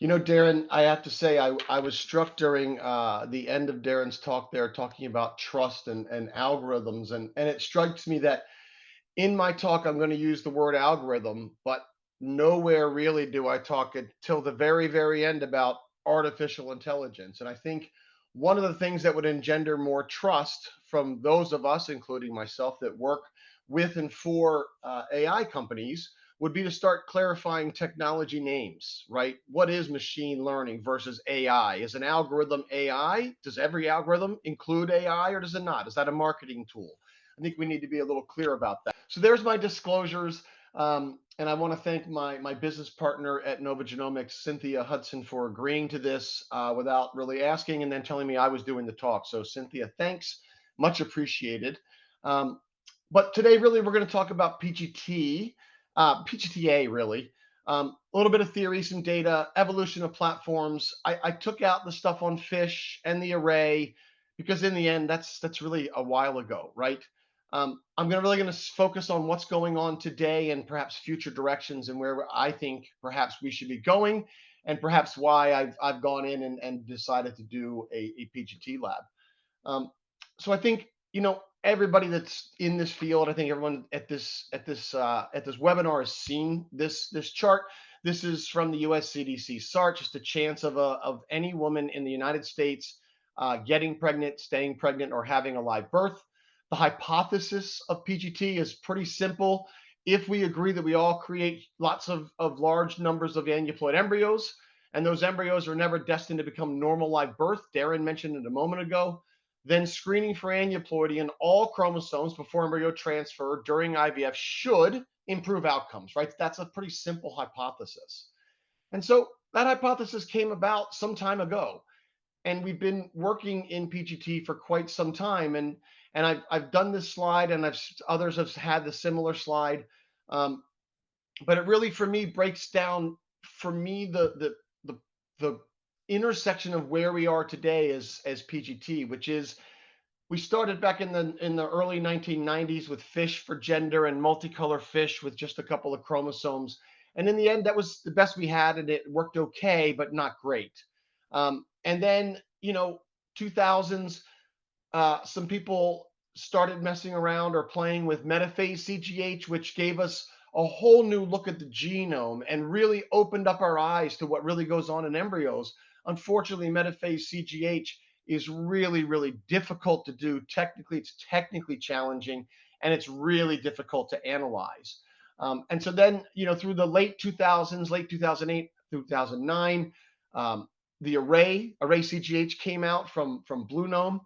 You know, Darren, I have to say, I was struck during the end of Darren's talk there, talking about trust and algorithms. And it strikes me that in my talk, I'm going to use the word algorithm, but nowhere really do I talk until the very, very end about artificial intelligence. And I think one of the things that would engender more trust from those of us, including myself, that work with and for AI companies would be to start clarifying technology names, right? What is machine learning versus AI? Is an algorithm AI? Does every algorithm include AI or does it not? Is that a marketing tool? I think we need to be a little clear about that. So there's my disclosures. And I want to thank my business partner at Nova Genomics, Cynthia Hudson, for agreeing to this without really asking and then telling me I was doing the talk. So, Cynthia, thanks. Much appreciated. Um, but today, really, we're going to talk about PGT, PGTA, really. A little bit of theory, some data, evolution of platforms. I took out the stuff on fish and the array because in the end, that's really a while ago, right? I'm really going to focus on what's going on today and perhaps future directions and where I think perhaps we should be going, and perhaps why I've gone in and decided to do a PGT lab. Um, so I think everybody that's in this field. I think everyone at this webinar has seen this chart. This is from the U.S. CDC SART, just a chance of any woman in the United States getting pregnant, staying pregnant, or having a live birth. The hypothesis of PGT is pretty simple. If we agree that we all create lots of large numbers of aneuploid embryos, and those embryos are never destined to become normal live birth, Darren mentioned it a moment ago, then screening for aneuploidy in all chromosomes before embryo transfer during IVF should improve outcomes, right? That's a pretty simple hypothesis. And so that hypothesis came about some time ago, and we've been working in PGT for quite some time. And I've done this slide, and others have had the similar slide, um, but it really for me breaks down for me the intersection of where we are today as PGT, which is we started back in the early 1990s with fish for gender and multicolor fish with just a couple of chromosomes. And in the end, that was the best we had, and it worked okay, but not great. And then, 2000s, some people started messing around or playing with metaphase CGH, which gave us a whole new look at the genome and really opened up our eyes to what really goes on in embryos. Unfortunately, metaphase CGH is really, really difficult to do. Technically, it's technically challenging, and it's really difficult to analyze. And so then, through the late 2000s, late 2008, 2009, the array CGH came out from Blue Gnome.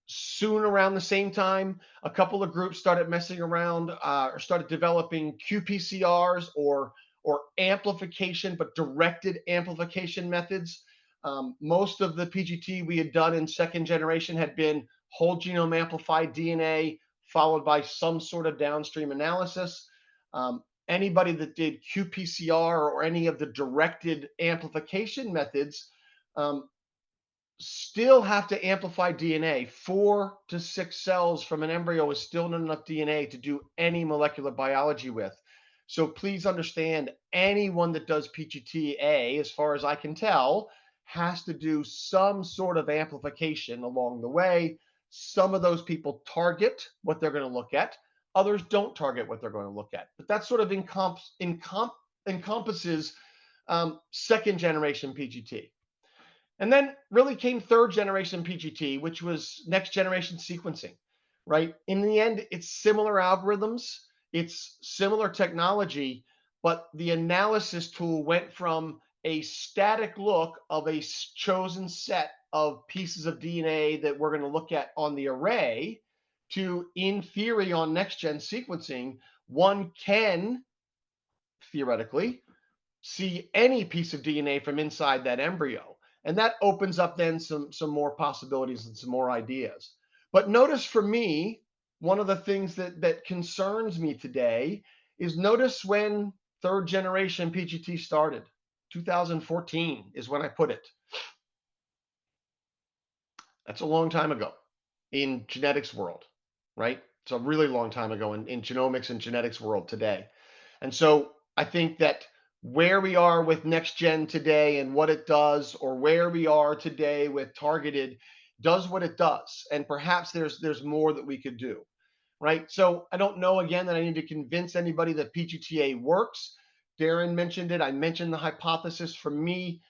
Soon around the same time, a couple of groups started messing around or started developing qPCRs or amplification, but directed amplification methods. Most of the PGT we had done in second generation had been whole genome amplified DNA followed by some sort of downstream analysis. Anybody that did qPCR or any of the directed amplification methods still have to amplify DNA. 4 to 6 cells from an embryo is still not enough DNA to do any molecular biology with. So please understand, anyone that does PGTA, as far as I can tell, has to do some sort of amplification along the way. Some of those people target what they're going to look at. Others don't target what they're going to look at. But that sort of encompasses second generation PGT. And then really came third generation PGT, which was next generation sequencing, right? In the end, it's similar algorithms, it's similar technology, but the analysis tool went from a static look of a chosen set of pieces of DNA that we're going to look at on the array to, in theory, on next gen sequencing, one can theoretically see any piece of DNA from inside that embryo. And that opens up then some more possibilities and some more ideas. But notice for me, one of the things that concerns me today is notice when third generation PGT started. 2014 is when I put it. That's a long time ago in genetics world, right? It's a really long time ago in genomics and genetics world today. And so I think that where we are with next gen today and what it does, or where we are today with targeted does what it does. And perhaps there's more that we could do, right? So I don't know again that I need to convince anybody that PGTA works. Darren mentioned it. I mentioned the hypothesis. For me,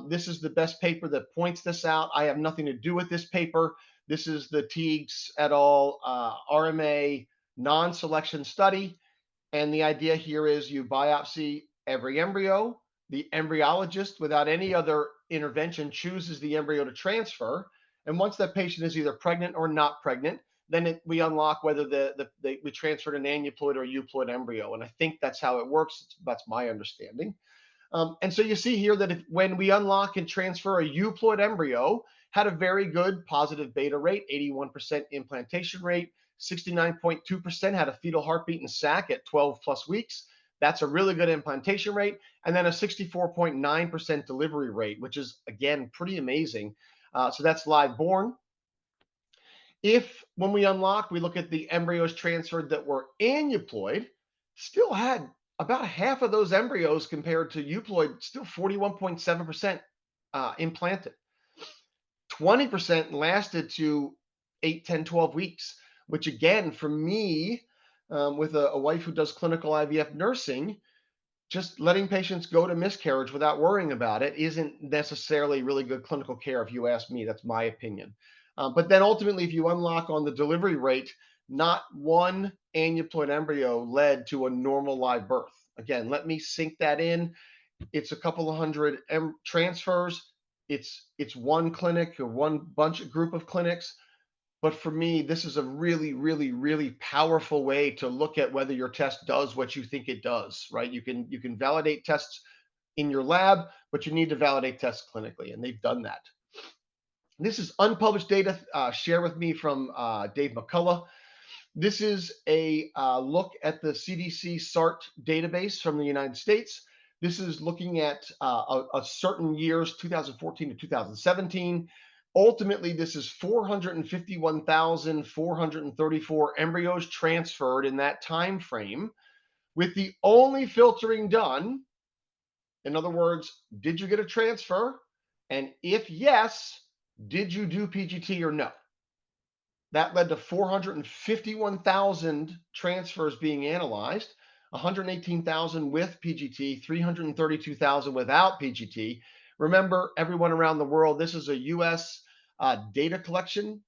this is the best paper that points this out. I have nothing to do with this paper. This is the Teagues et al. RMA non-selection study. And the idea here is you biopsy every embryo. The embryologist, without any other intervention, chooses the embryo to transfer. And once that patient is either pregnant or not pregnant, then we unlock whether we transferred an aneuploid or euploid embryo. And I think that's how it works. That's my understanding. And so you see here that when we unlock and transfer a euploid embryo, had a very good positive beta rate, 81% implantation rate, 69.2% had a fetal heartbeat and sac at 12 plus weeks. That's a really good implantation rate. And then a 64.9% delivery rate, which is, again, pretty amazing. So that's live born. If, when we unlock, we look at the embryos transferred that were aneuploid, still had about half of those embryos compared to euploid, still 41.7% implanted. 20% lasted to 8, 10, 12 weeks, which again, for me, with a wife who does clinical IVF nursing, just letting patients go to miscarriage without worrying about it isn't necessarily really good clinical care, if you ask me. That's my opinion. But then ultimately, if you unlock on the delivery rate, not one aneuploid embryo led to a normal live birth. Again, let me sink that in. It's a couple of hundred transfers. It's one clinic or one group of clinics. But for me, this is a really, really, really powerful way to look at whether your test does what you think it does, right? You can validate tests in your lab, but you need to validate tests clinically, and they've done that. This is unpublished data shared with me from Dave McCullough. This is a look at the CDC SART database from the United States. This is looking at a certain years, 2014 to 2017. Ultimately, this is 451,434 embryos transferred in that time frame, with the only filtering done. In other words, did you get a transfer? And if yes, did you do PGT or no? That led to 451,000 transfers being analyzed, 118,000 with PGT, 332,000 without PGT. Remember, everyone around the world, this is a US data collection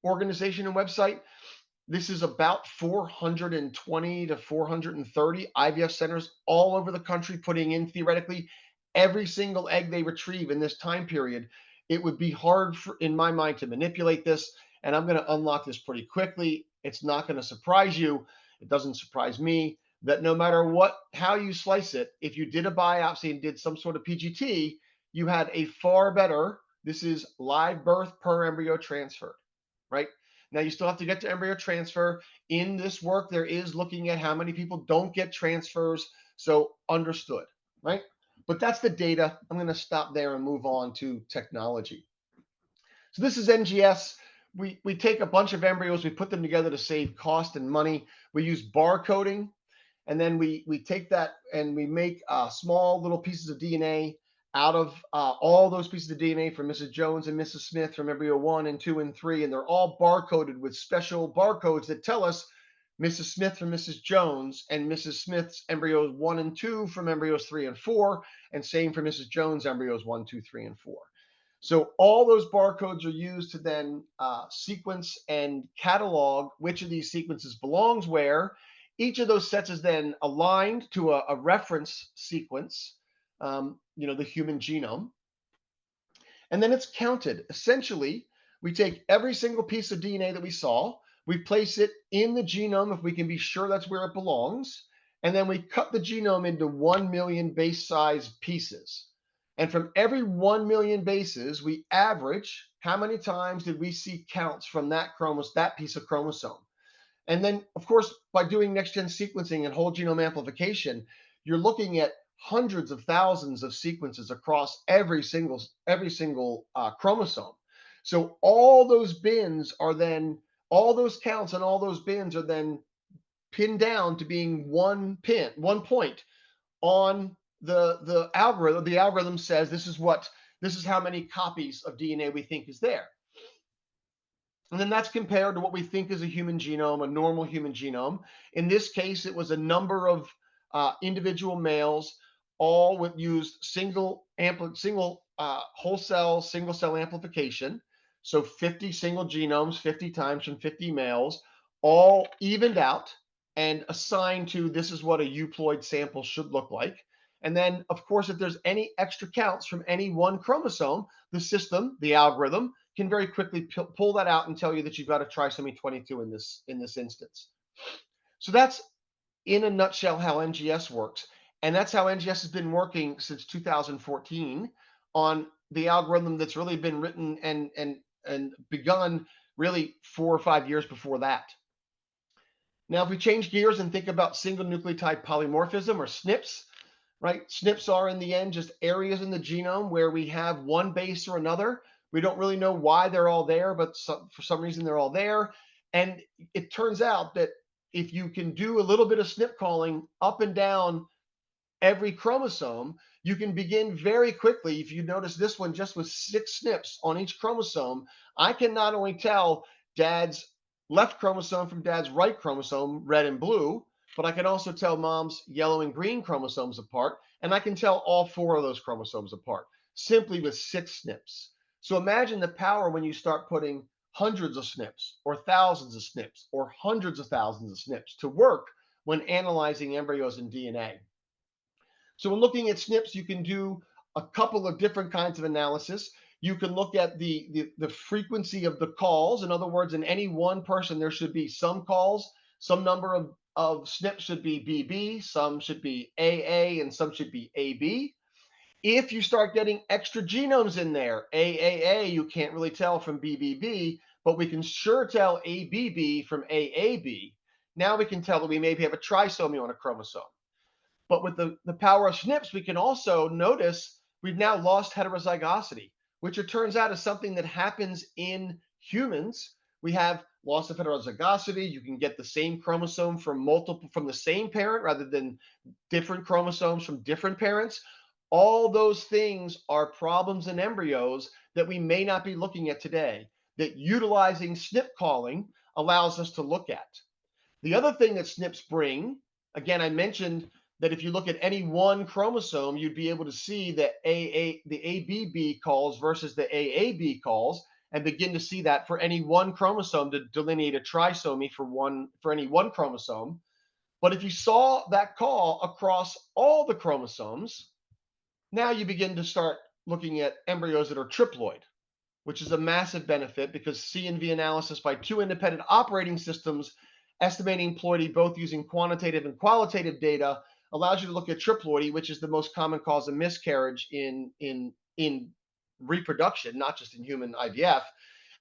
organization and website. This is about 420 to 430 IVF centers all over the country putting in theoretically every single egg they retrieve in this time period. It would be hard in my mind to manipulate this, and I'm going to unlock this pretty quickly. It's not going to surprise you. It doesn't surprise me that no matter how you slice it, if you did a biopsy and did some sort of PGT, you had a far better, this is live birth per embryo transferred, right? Now, you still have to get to embryo transfer. In this work, there is looking at how many people don't get transfers. So understood, right? But that's the data. I'm going to stop there and move on to technology. So this is NGS. We take a bunch of embryos, we put them together to save cost and money. We use barcoding, and then we take that and we make small little pieces of DNA out of all those pieces of DNA from Mrs. Jones and Mrs. Smith from embryo 1 and 2 and 3, and they're all barcoded with special barcodes that tell us Mrs. Smith from Mrs. Jones and Mrs. Smith's embryos 1 and 2 from embryos 3 and 4, and same for Mrs. Jones' embryos 1, 2, 3, and 4. So all those barcodes are used to then sequence and catalog which of these sequences belongs where. Each of those sets is then aligned to a reference sequence, the human genome. And then it's counted. Essentially, we take every single piece of DNA that we saw, we place it in the genome if we can be sure that's where it belongs, and then we cut the genome into 1 million base size pieces. And from every 1 million bases, we average how many times did we see counts from that piece of chromosome. And then, of course, by doing next-gen sequencing and whole genome amplification, you're looking at hundreds of thousands of sequences across every single chromosome. So all those counts and all those bins are then pinned down to being one point on the algorithm says this is how many copies of DNA we think is there. And then that's compared to what we think is a human genome, a normal human genome. In this case, it was a number of individual males, all with used single whole cell, single cell amplification. So 50 single genomes, 50 times from 50 males, all evened out and assigned to this is what a euploid sample should look like. And then, of course, if there's any extra counts from any one chromosome, the system, the algorithm, can very quickly pull that out and tell you that you've got a trisomy 22 in this instance. So that's in a nutshell how NGS works, and that's how NGS has been working since 2014 on the algorithm that's really been written and begun really 4 or 5 years before that. Now, if we change gears and think about single nucleotide polymorphism or SNPs, right? SNPs are in the end just areas in the genome where we have one base or another. We don't really know why they're all there, but for some reason they're all there. And it turns out that if you can do a little bit of SNP calling up and down every chromosome, you can begin very quickly. If you notice this one just with 6 SNPs on each chromosome, I can not only tell dad's left chromosome from dad's right chromosome, red and blue, but I can also tell mom's yellow and green chromosomes apart, and I can tell all 4 of those chromosomes apart simply with 6 SNPs. So imagine the power when you start putting hundreds of SNPs or thousands of SNPs or hundreds of thousands of SNPs to work when analyzing embryos and DNA. So when looking at SNPs, you can do a couple of different kinds of analysis. You can look at the frequency of the calls. In other words, in any one person, there should be some calls, some number of SNPs should be BB, some should be AA, and some should be AB. If you start getting extra genomes in there, AAA, you can't really tell from BBB, but we can sure tell ABB from AAB. Now we can tell that we maybe have a trisomy on a chromosome. But with the power of SNPs, we can also notice we've now lost heterozygosity, which it turns out is something that happens in humans. We have loss of heterozygosity. You can get the same chromosome from the same parent rather than different chromosomes from different parents. All those things are problems in embryos that we may not be looking at today, that utilizing SNP calling allows us to look at. The other thing that SNPs bring, again, I mentioned that if you look at any one chromosome, you'd be able to see the ABB calls versus the AAB calls and begin to see that for any one chromosome to delineate a trisomy for any one chromosome. But if you saw that call across all the chromosomes, now you begin to start looking at embryos that are triploid, which is a massive benefit because C&V analysis by 2 independent operating systems estimating ploidy both using quantitative and qualitative data allows you to look at triploidy, which is the most common cause of miscarriage in reproduction, not just in human IVF.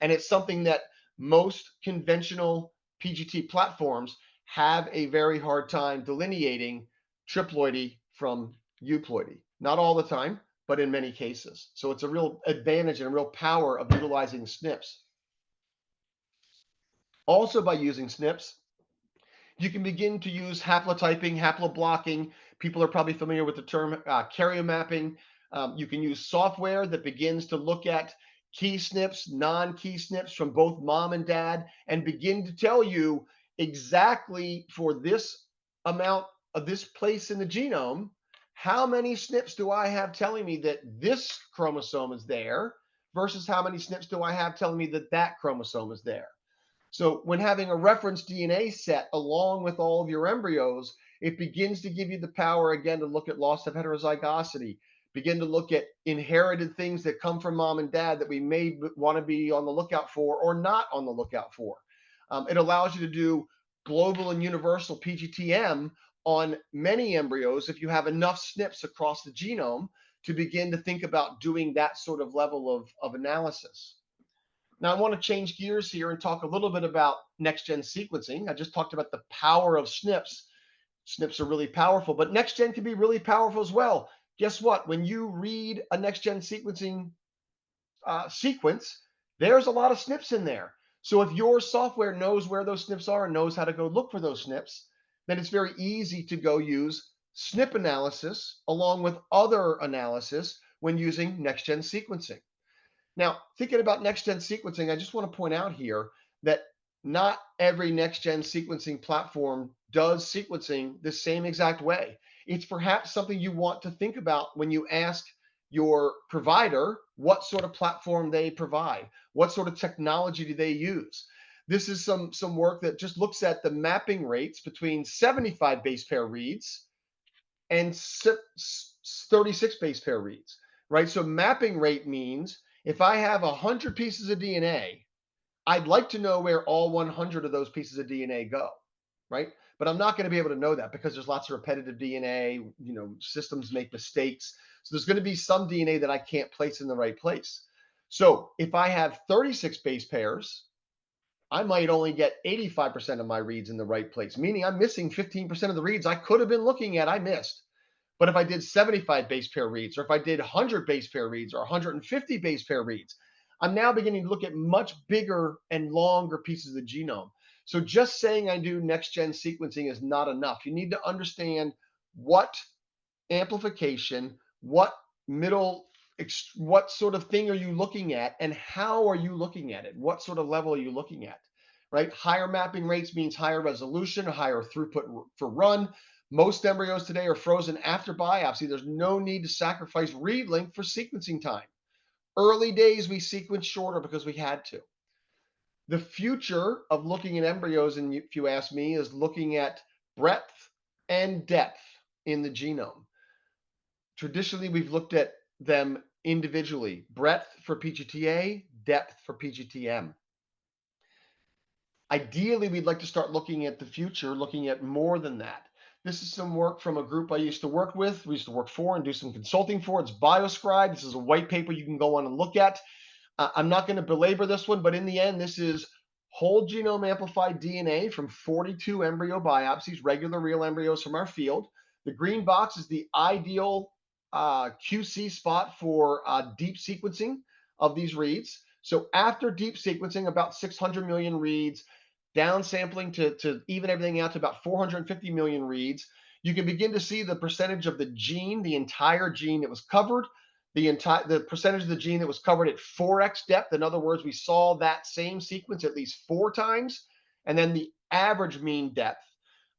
And it's something that most conventional PGT platforms have a very hard time delineating triploidy from euploidy. Not all the time, but in many cases. So it's a real advantage and a real power of utilizing SNPs. Also, by using SNPs, you can begin to use haplotyping, haploblocking. People are probably familiar with the term karyomapping. You can use software that begins to look at key SNPs, non-key SNPs from both mom and dad, and begin to tell you exactly for this amount of this place in the genome, how many SNPs do I have telling me that this chromosome is there versus how many SNPs do I have telling me that that chromosome is there. So when having a reference DNA set along with all of your embryos, it begins to give you the power again to look at loss of heterozygosity, begin to look at inherited things that come from mom and dad that we may want to be on the lookout for or not on the lookout for. It allows you to do global and universal PGTM on many embryos if you have enough SNPs across the genome to begin to think about doing that sort of level of analysis. Now, I want to change gears here and talk a little bit about next-gen sequencing. I just talked about the power of SNPs. SNPs are really powerful, but next-gen can be really powerful as well. Guess what? When you read a next-gen sequencing sequence, there's a lot of SNPs in there. So if your software knows where those SNPs are and knows how to go look for those SNPs, then it's very easy to go use SNP analysis, along with other analysis when using next-gen sequencing. Now, thinking about next-gen sequencing, I just want to point out here that not every next-gen sequencing platform does sequencing the same exact way. It's perhaps something you want to think about when you ask your provider what sort of platform they provide, what sort of technology do they use. This is some work that just looks at the mapping rates between 75 base pair reads and 36 base pair reads, right? So mapping rate means if I have 100 pieces of DNA, I'd like to know where all 100 of those pieces of DNA go, right? But I'm not going to be able to know that because there's lots of repetitive DNA, systems make mistakes. So there's going to be some DNA that I can't place in the right place. So if I have 36 base pairs, I might only get 85% of my reads in the right place, meaning I'm missing 15% of the reads I could have been looking at, I missed. But if I did 75 base pair reads, or if I did 100 base pair reads, or 150 base pair reads, I'm now beginning to look at much bigger and longer pieces of the genome. So just saying I do next gen sequencing is not enough. You need to understand what amplification, middle, what sort of thing are you looking at, and how are you looking at it? What sort of level are you looking at? Right? Higher mapping rates means higher resolution, higher throughput for run. Most embryos today are frozen after biopsy. There's no need to sacrifice read length for sequencing time. Early days, we sequenced shorter because we had to. The future of looking at embryos, and if you ask me, is looking at breadth and depth in the genome. Traditionally, we've looked at them individually, breadth for PGTA, depth for PGTM. Ideally, we'd like to start looking at the future, looking at more than that. This is some work from a group I used to work with, we used to work for and do some consulting for. It's BioScribe. This is a white paper you can go on and look at. I'm not going to belabor this one, but in the end, this is whole genome amplified DNA from 42 embryo biopsies, regular real embryos from our field. The green box is the ideal QC spot for deep sequencing of these reads. So after deep sequencing, about 600 million reads, downsampling to even everything out to about 450 million reads, you can begin to see the percentage of the gene, the entire gene that was covered, the percentage of the gene that was covered at 4x depth. In other words, we saw that same sequence at least 4 times, and then the average mean depth.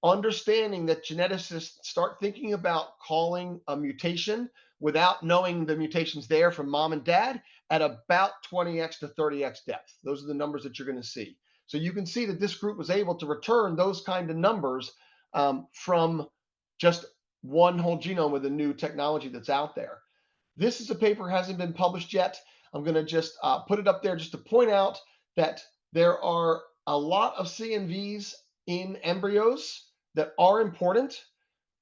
Understanding that geneticists start thinking about calling a mutation without knowing the mutation's there from mom and dad at about 20x to 30x depth. Those are the numbers that you're going to see. So you can see that this group was able to return those kind of numbers from just one whole genome with a new technology that's out there. This is a paper hasn't been published yet. I'm going to just put it up there just to point out that there are a lot of CNVs in embryos that are important,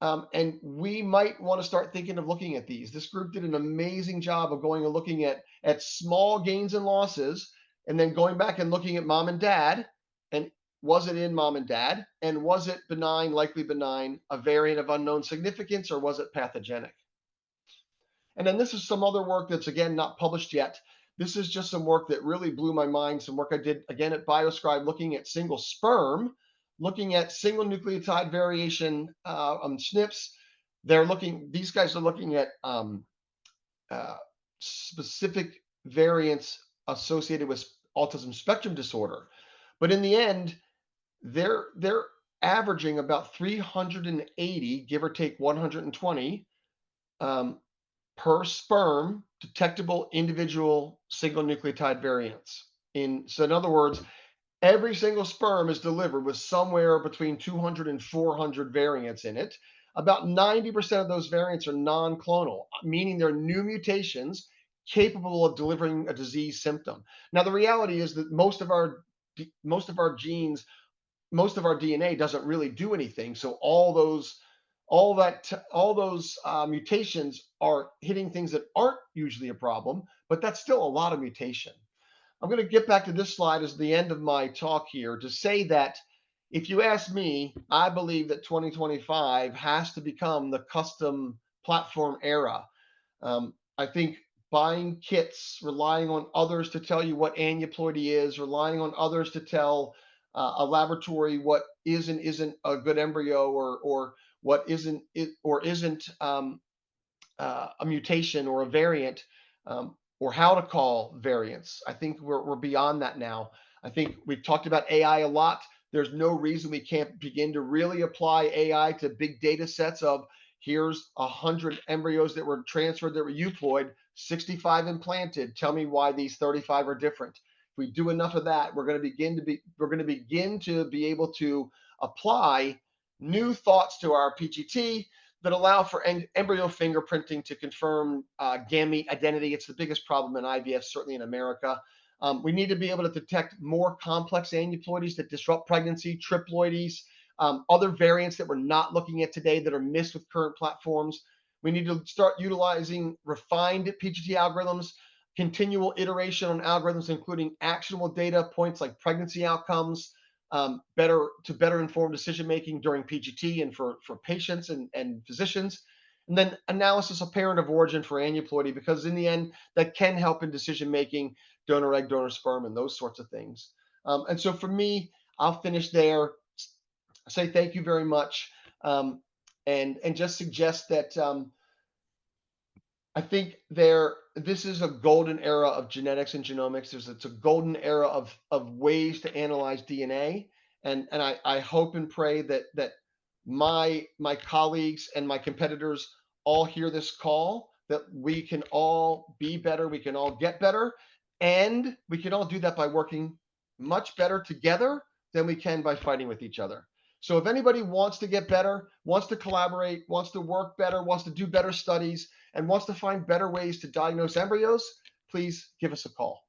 and we might want to start thinking of looking at these. This group did an amazing job of going and looking at small gains and losses, and then going back and looking at mom and dad, and was it in mom and dad, and was it benign, likely benign, a variant of unknown significance, or was it pathogenic? And then this is some other work that's, again, not published yet. This is just some work that really blew my mind, some work I did, again, at BioScribe, looking at single sperm, looking at single nucleotide variation SNPs. These guys are looking at specific variants associated with autism spectrum disorder. But in the end, they're averaging about 380, give or take 120, per sperm detectable individual single nucleotide variants. So in other words, every single sperm is delivered with somewhere between 200 and 400 variants in it. About 90% of those variants are non-clonal, meaning they're new mutations capable of delivering a disease symptom. Now, the reality is that most of our genes, most of our DNA doesn't really do anything. So all those mutations are hitting things that aren't usually a problem, but that's still a lot of mutation. I'm going to get back to this slide as the end of my talk here to say that if you ask me, I believe that 2025 has to become the custom platform era. I think buying kits, relying on others to tell you what aneuploidy is, relying on others to tell a laboratory what is and isn't a good embryo, or what isn't it or isn't a mutation or a variant, or how to call variants. I think we're beyond that now. I think we've talked about AI a lot. There's no reason we can't begin to really apply AI to big data sets of here's 100 embryos that were transferred that were euploid, 65 implanted. Tell me why these 35 are different. If we do enough of that, we're going to begin to be able to apply new thoughts to our PGT that allow for embryo fingerprinting to confirm gamete identity. It's the biggest problem in IVF, certainly in America. We need to be able to detect more complex aneuploidies that disrupt pregnancy, triploidies, other variants that we're not looking at today that are missed with current platforms. We need to start utilizing refined PGT algorithms, continual iteration on algorithms, including actionable data points like pregnancy outcomes, better inform decision making during PGT and for patients and physicians, and then analysis of parent of origin for aneuploidy, because in the end that can help in decision making, donor egg, donor sperm, and those sorts of things. And so for me, I'll finish there. Say thank you very much, and just suggest that I think this is a golden era of genetics and genomics. It's a golden era of ways to analyze DNA, and I hope and pray that my colleagues and my competitors all hear this call, that we can all be better, we can all get better, and we can all do that by working much better together than we can by fighting with each other. So if anybody wants to get better, wants to collaborate, wants to work better, wants to do better studies, and wants to find better ways to diagnose embryos, please give us a call.